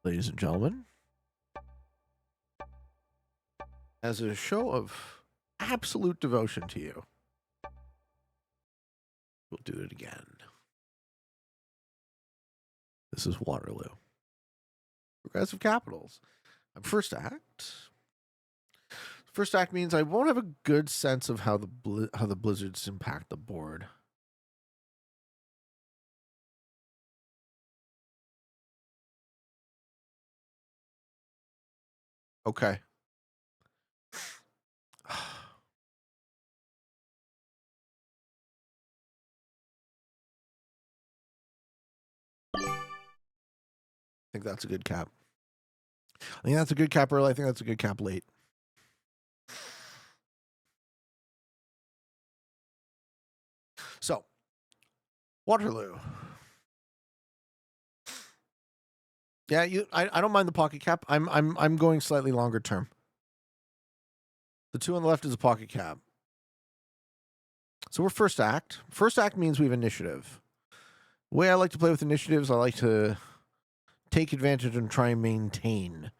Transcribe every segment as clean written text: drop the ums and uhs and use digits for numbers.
ladies and gentlemen, as a show of absolute devotion to you, we'll do it again. This is Waterloo. Progressive Capitals. First act. First act means I won't have a good sense of how the blizzards impact the board. Okay. I think that's a good cap. I think that's a good cap early. I think that's a good cap late. So, Waterloo. Yeah, I don't mind the pocket cap. I'm going slightly longer term. The two on the left is a pocket cap. So we're first act. First act means we have initiative. The way I like to play with initiatives, I like to take advantage and try and maintain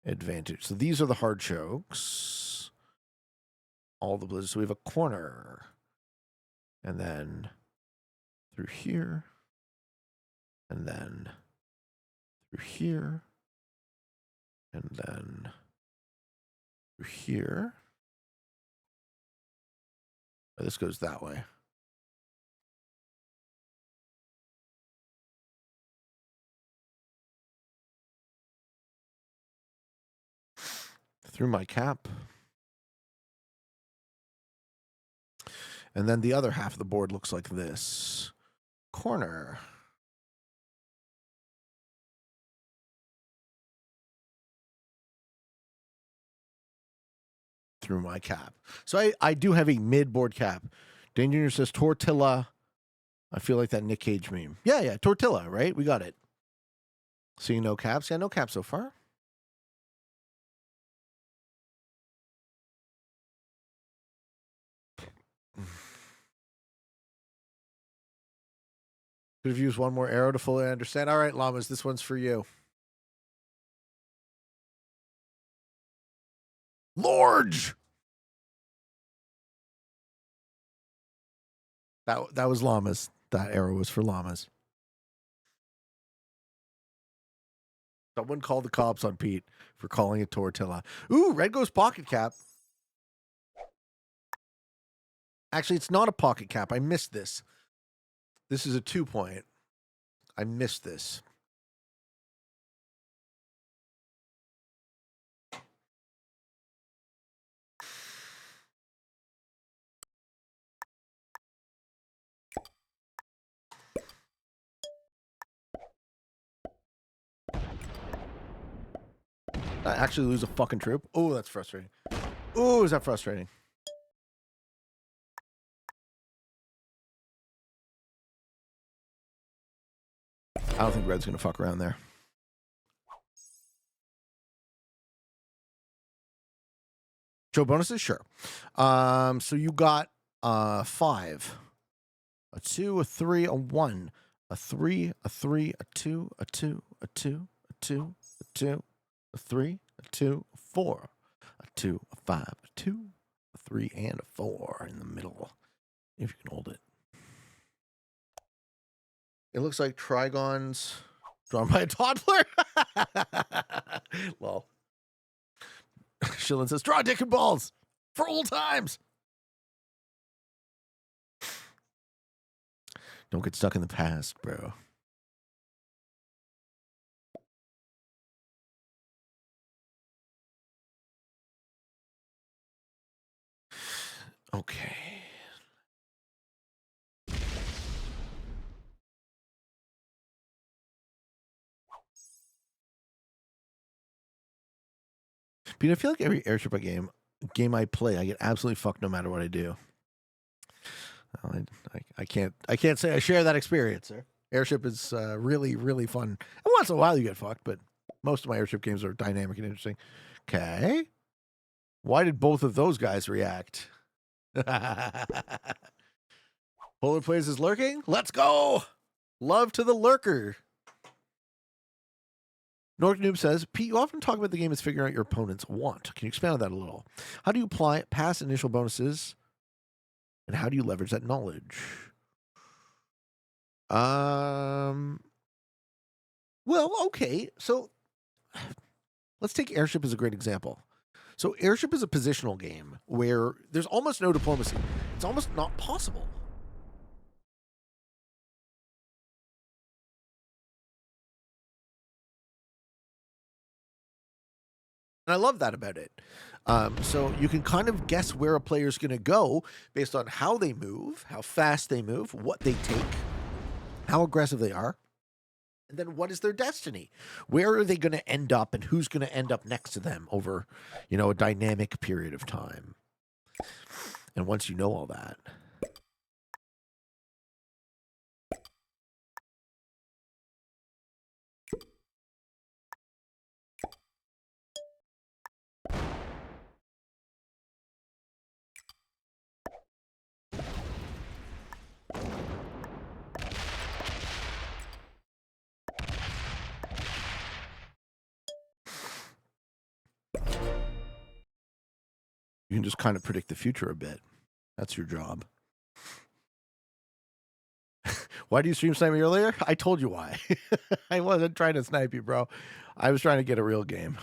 advantage. So these are the hard chokes. All the blizzards. So we have a corner. And then through here. And then through here. And then through here. Oh, this goes that way. Through my cap. And then the other half of the board looks like this. Corner. Through my cap. So I do have a mid-board cap. Danger says Tortilla. I feel like that Nick Cage meme. Yeah, Tortilla, right? We got it. So you no caps? Yeah, no caps so far. Could have used one more arrow to fully understand. All right, Llamas, this one's for you. Lorge! That was Llamas. That arrow was for Llamas. Someone called the cops on Pete for calling it Tortilla. Ooh, red goes pocket cap. Actually, it's not a pocket cap. I missed this. This is a 2-point. I missed this. I actually lose a fucking troop. Oh, that's frustrating. Oh, is that frustrating? I don't think red's going to fuck around there. Joe bonuses? Sure. So you got 5. A 2, a 3, a 1. A 3, a 3, a 2, a 2, a 2, a 2, a 2, a 3, a 2, a 4. A 2, a 5, a 2, a 3, and a 4 in the middle. If you can hold it. It looks like Trigons drawn by a toddler. Lol. Shillen says, draw dick and balls for old times. Don't get stuck in the past, bro. Okay. But I feel like every airship game I play, I get absolutely fucked no matter what I do. I can't say I share that experience, sir. Airship is really, really fun. And once in a while you get fucked, but most of my airship games are dynamic and interesting. Okay. Why did both of those guys react? Polar Plays is lurking? Let's go! Love to the lurker. Nork Noob says, Pete, you often talk about the game as figuring out your opponent's want. Can you expand on that a little? How do you apply past initial bonuses, and how do you leverage that knowledge? Well, okay. So let's take Airship as a great example. So Airship is a positional game where there's almost no diplomacy. It's almost not possible. And I love that about it. So you can kind of guess where a player's going to go based on how they move, how fast they move, what they take, how aggressive they are, and then what is their destiny? Where are they going to end up, and who's going to end up next to them over, a dynamic period of time? And once you know all that, you can just kind of predict the future a bit. That's your job. Why do you stream snipe me earlier? I told you why. I wasn't trying to snipe you, bro. I was trying to get a real game.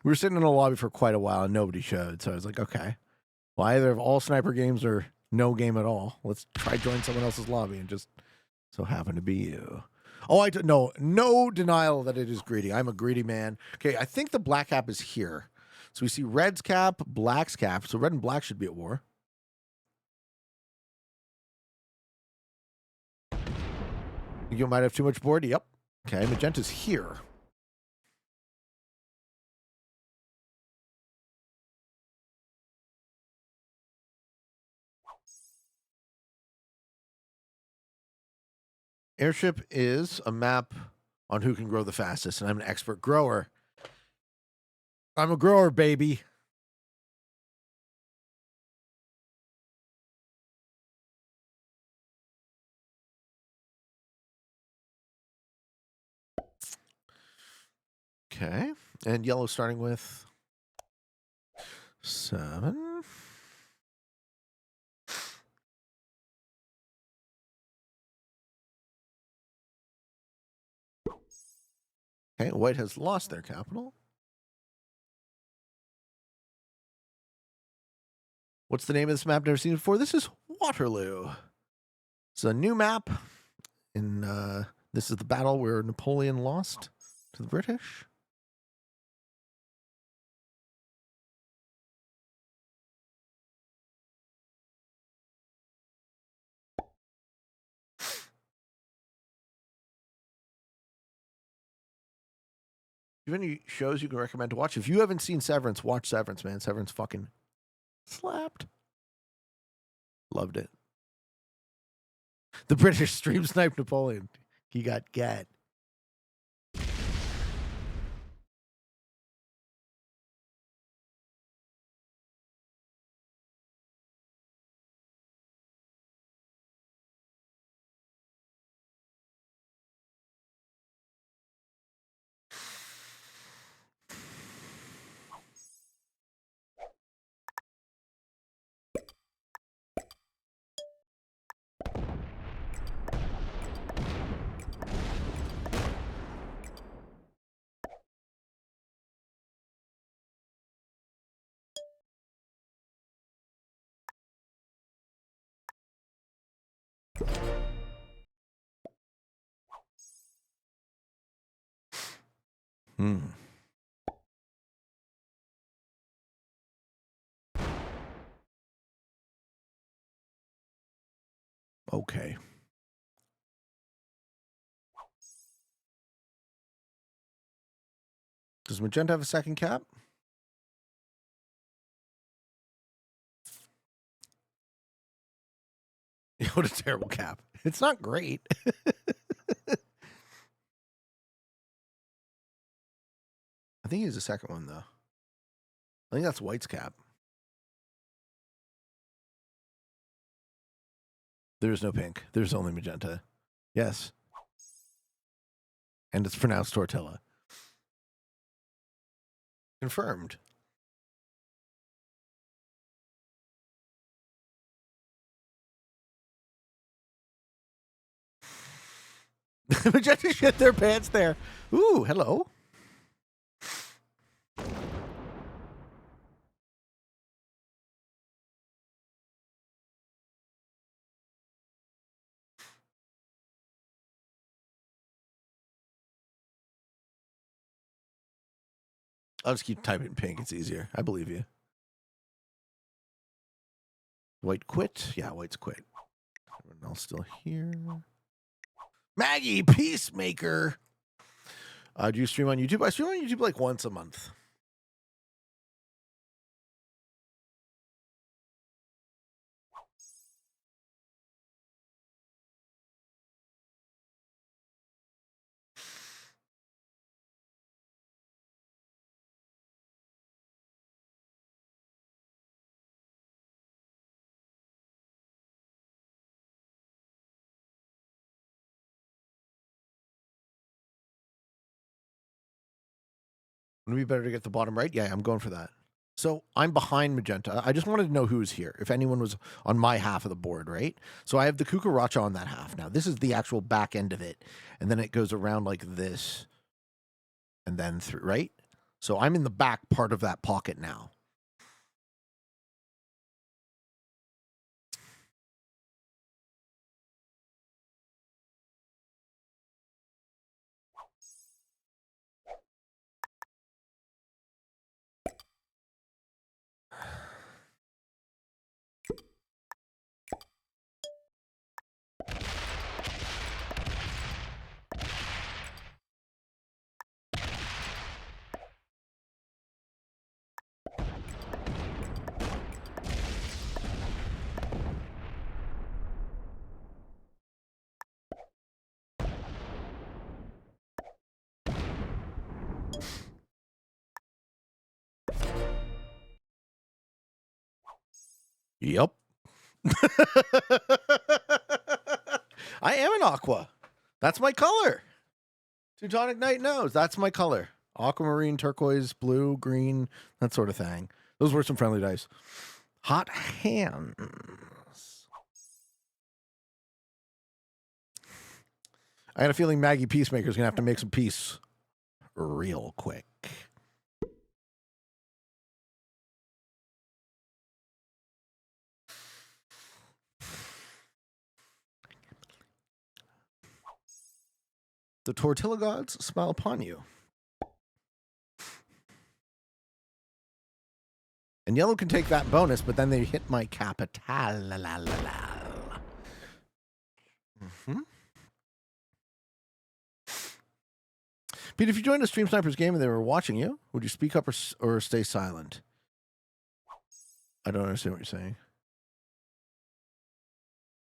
We were sitting in a lobby for quite a while and nobody showed. So I was like, okay, well, either have all sniper games or no game at all. Let's try join someone else's lobby, and just so happen to be you. Oh, no denial that it is greedy. I'm a greedy man. Okay, I think the black cap is here. So we see red's cap, black's cap. So red and black should be at war. You might have too much board. Yep. Okay, magenta's here. Airship is a map on who can grow the fastest, and I'm an expert grower. I'm a grower, baby. Okay, and yellow starting with 7. Okay, white has lost their capital. What's the name of this map? Never seen it before. This is Waterloo. It's a new map. This is the battle where Napoleon lost to the British. Do you have any shows you can recommend to watch? If you haven't seen Severance, watch Severance, man. Severance fucking slapped. Loved it. The British stream sniped Napoleon. He got gat. Okay. Does magenta have a second cap? What a terrible cap. It's not great. I think he's the second one, though. I think that's white's cap. There's no pink. There's only magenta. Yes. And it's pronounced tortilla. Confirmed. Magenta shit their pants there. Ooh, hello. I'll just keep typing pink. It's easier. I believe you. White quit. Yeah, white's quit. Everyone else still here. Maggie, Peacemaker. Do you stream on YouTube? I stream on YouTube like once a month. Would it be better to get the bottom right? Yeah, I'm going for that. So I'm behind Magenta. I just wanted to know who was here, if anyone was on my half of the board, right? So I have the Cucaracha on that half. Now, this is the actual back end of it. And then it goes around like this. And then through, right? So I'm in the back part of that pocket now. Yep. I am an aqua. That's my color. Teutonic Knight knows. That's my color. Aquamarine, turquoise, blue, green, that sort of thing. Those were some friendly dice. Hot hands. I had a feeling Maggie Peacemaker's going to have to make some peace real quick. The tortilla gods smile upon you. And yellow can take that bonus, but then they hit my capital. Mm-hmm. Pete, if you joined a Stream Snipers game and they were watching you, would you speak up or stay silent? I don't understand what you're saying.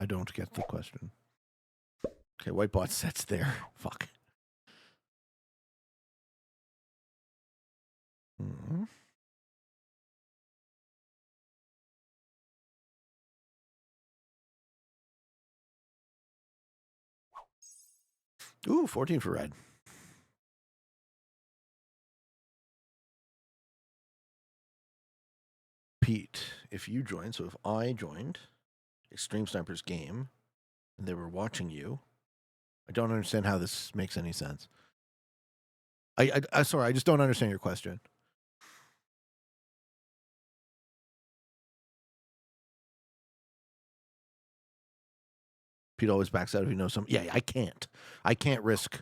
I don't get the question. Okay, Whitebot sets there. Fuck. Mm-hmm. Ooh, 14 for red. Pete, if you joined, so if I joined a Stream Snipers game and they were watching you, I don't understand how this makes any sense. I sorry, I just don't understand your question. Pete always backs out if he knows something. Yeah, I can't. I can't risk.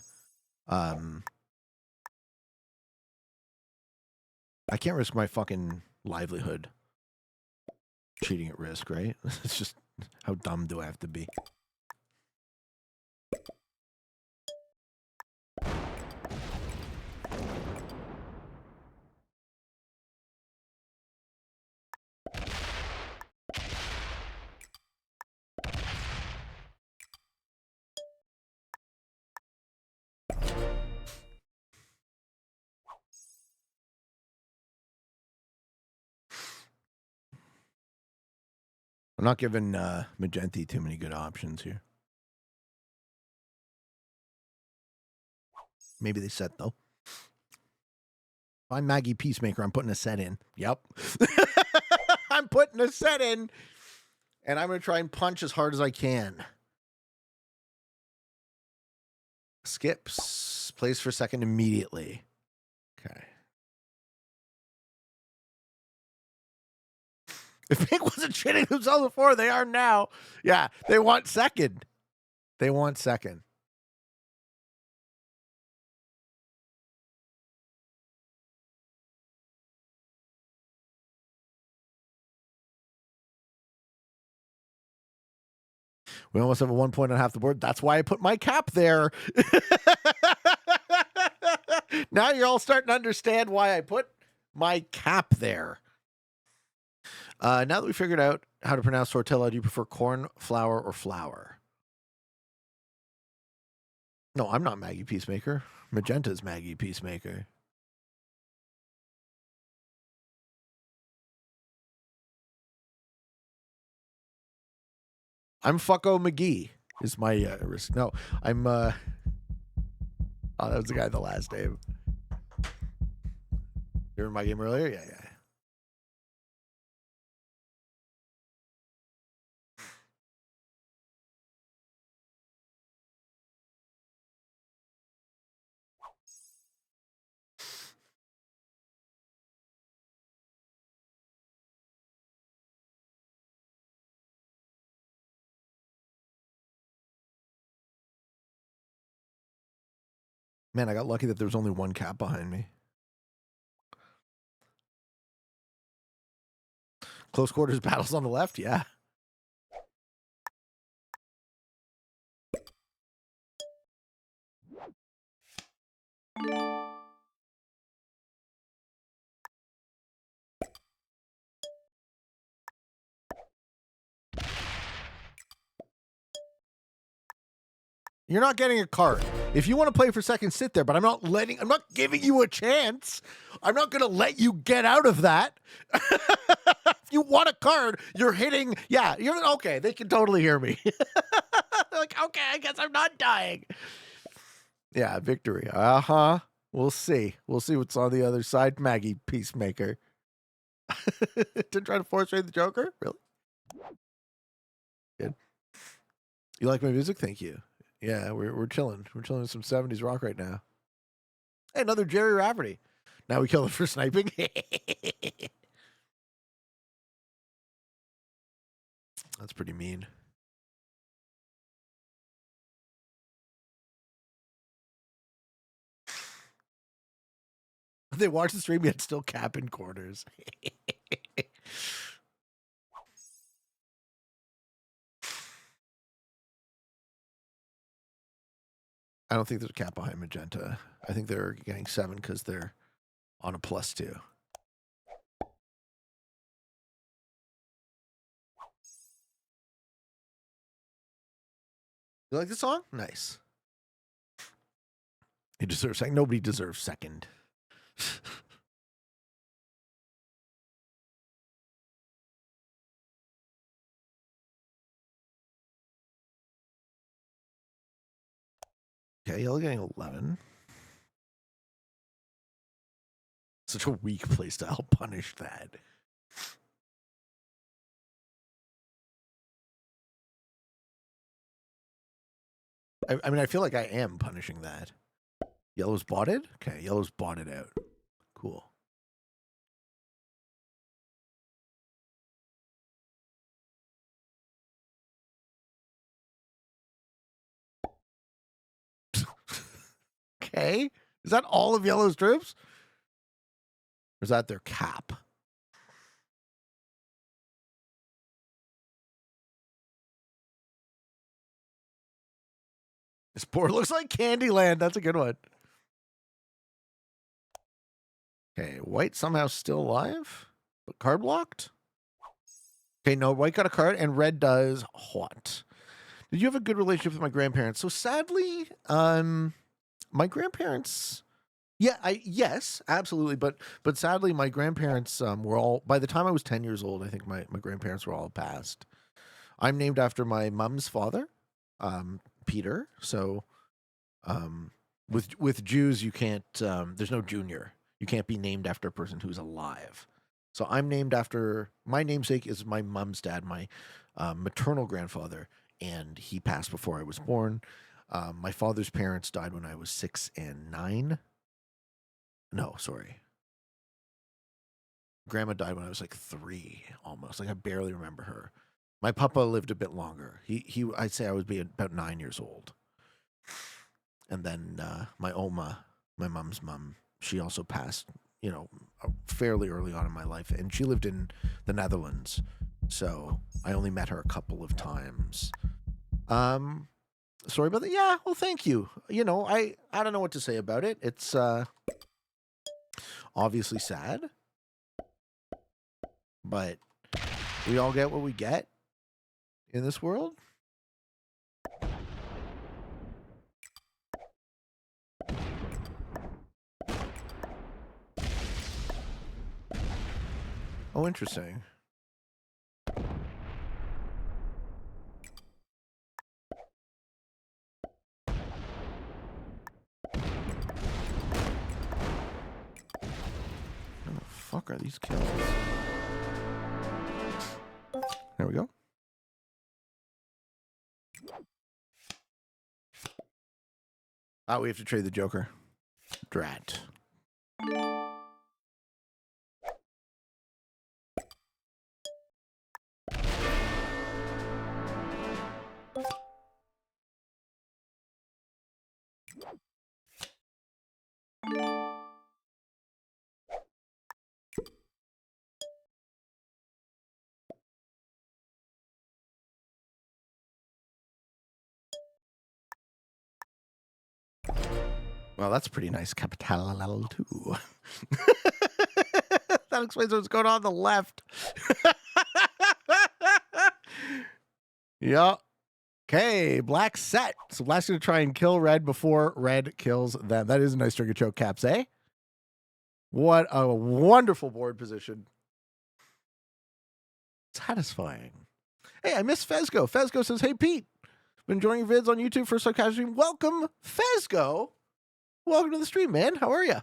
I can't risk my fucking livelihood cheating at risk, right? It's just, how dumb do I have to be? I'm not giving Magenti too many good options here. Maybe they set, though. I'm Maggie Peacemaker. I'm putting a set in. Yep. I'm putting a set in. And I'm going to try and punch as hard as I can. Skips. Plays for second immediately. Okay. If Pink wasn't shitting themselves before, they are now. Yeah, they want second. They want second. We almost have a 1 point on half the board. That's why I put my cap there. Now you're all starting to understand why I put my cap there. Now that we figured out how to pronounce tortilla, do you prefer corn, flour, or flour? No, I'm not Maggie Peacemaker. Magenta's Maggie Peacemaker. I'm Fucko McGee is my risk. No, I'm oh, that was the guy in the last name. You remember my game earlier? Yeah. Man, I got lucky that there was only one cap behind me. Close quarters battles on the left? Yeah. You're not getting a card. If you want to play for second, sit there, but I'm not giving you a chance. I'm not going to let you get out of that. If you want a card, you're hitting. Yeah, you're okay. They can totally hear me. They're like, okay, I guess I'm not dying. Yeah, victory. We'll see. We'll see what's on the other side. Maggie Peacemaker. To try to force trade the Joker? Really? Good. You like my music? Thank you. Yeah, we're chilling. We're chilling with some 70s rock right now. Hey, another Jerry Rafferty. Now we kill him for sniping. That's pretty mean. They watch the stream yet still capping corners. I don't think there's a cap behind Magenta. I think they're getting 7 because they're on a +2. You like the song? Nice. He deserves second. Nobody deserves second. Okay, yellow getting 11. Such a weak playstyle. Punish that. I mean, I feel like I am punishing that. Yellow's botted? Okay, yellow's botted out. Cool. Okay. Is that all of yellow's troops? Or is that their cap? This board looks like Candyland. That's a good one. Okay, white somehow still alive, but card blocked. Okay, no, white got a card and red does what? Did you have a good relationship with my grandparents? So sadly, my grandparents, yes, absolutely, but sadly, my grandparents were all, by the time I was 10 years old, I think my grandparents were all passed. I'm named after my mom's father, Peter. So, with Jews, you can't. There's no junior. You can't be named after a person who's alive. So I'm named after, my namesake is my mom's dad, my maternal grandfather, and he passed before I was born. My father's parents died when I was 6 and 9. No, sorry. Grandma died when I was like 3, almost. Like I barely remember her. My papa lived a bit longer. I'd say I would be about 9 years old. And then my Oma, my mom's mom, she also passed, fairly early on in my life, and she lived in the Netherlands. So I only met her a couple of times. Sorry about that. Yeah, well, thank you. I don't know what to say about it. It's obviously sad, but we all get what we get in this world. Oh, interesting. How the fuck are these kills? There we go. We have to trade the Joker. Drat. Well, that's pretty nice. Capital 2. That explains what's going on the left. Yeah. Okay, black set. So black's going to try and kill red before red kills them. That is a nice trigger choke, Caps, eh? What a wonderful board position. Satisfying. Hey, I miss Fezgo. Fezgo says, hey, Pete. Been enjoying your vids on YouTube for Sarcastic Stream. Welcome, Fezgo. Welcome to the stream, man. How are you?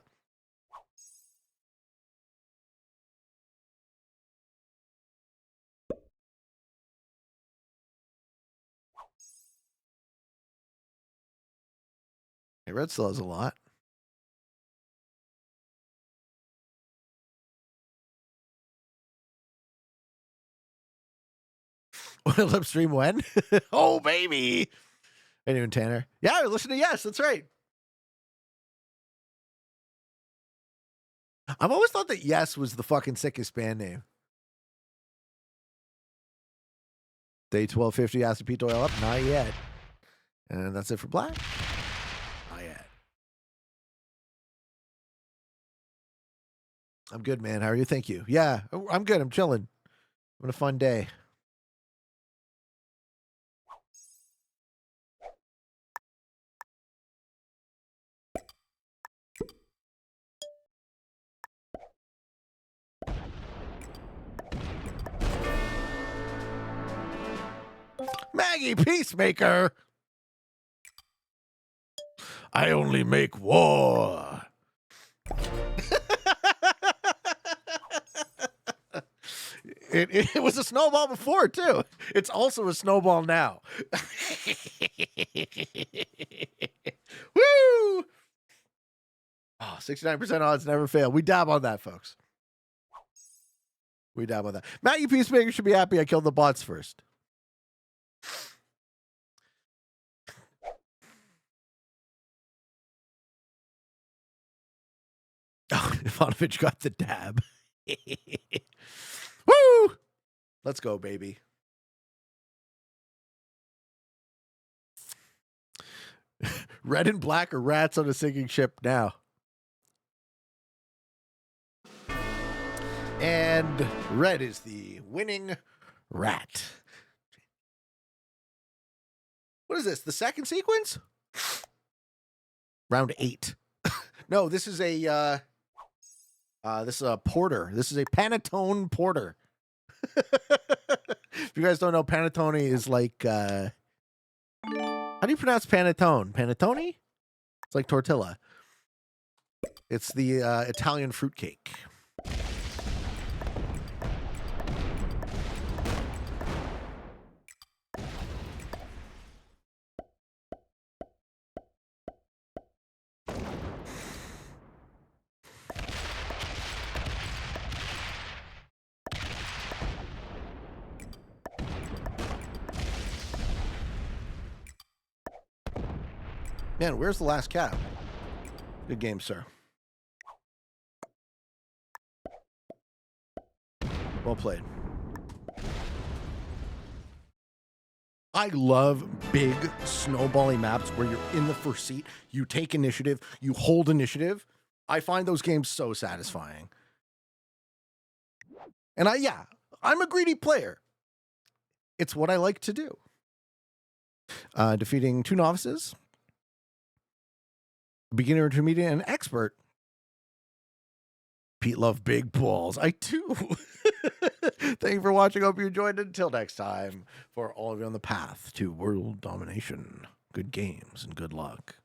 Hey, red still has a lot. Lip stream when? Oh, baby. Anyone, Tanner? Yeah, listen to Yes. That's right. I've always thought that Yes was the fucking sickest band name. Day 1250, Acid Pete Doyle up. Not yet. And that's it for black. Not yet. I'm good, man. How are you? Thank you. Yeah, I'm good. I'm chilling. Having a fun day. Maggie Peacemaker. I only make war. It was a snowball before, too. It's also a snowball now. Woo! Oh, 69% odds never fail. We dab on that, folks. We dab on that. Maggie Peacemaker should be happy I killed the bots first. Oh, Ivanovich got the dab. Woo! Let's go, baby. Red and black are rats on a sinking ship now. And red is the winning rat. What is this? The second sequence? Round 8. No, this is a porter. This is a panettone porter. If you guys don't know, panettone is like how do you pronounce panettone? Panettone? It's like tortilla. It's the Italian fruitcake. Man, where's the last cap? Good game, sir. Well played. I love big snowballing maps where you're in the first seat, you take initiative, you hold initiative. I find those games so satisfying. And I'm a greedy player. It's what I like to do. Defeating 2 novices, beginner, intermediate, and expert. Pete loved big balls. I do. Thank you for watching. Hope you enjoyed it. Until next time, for all of you on the path to world domination, good games and good luck.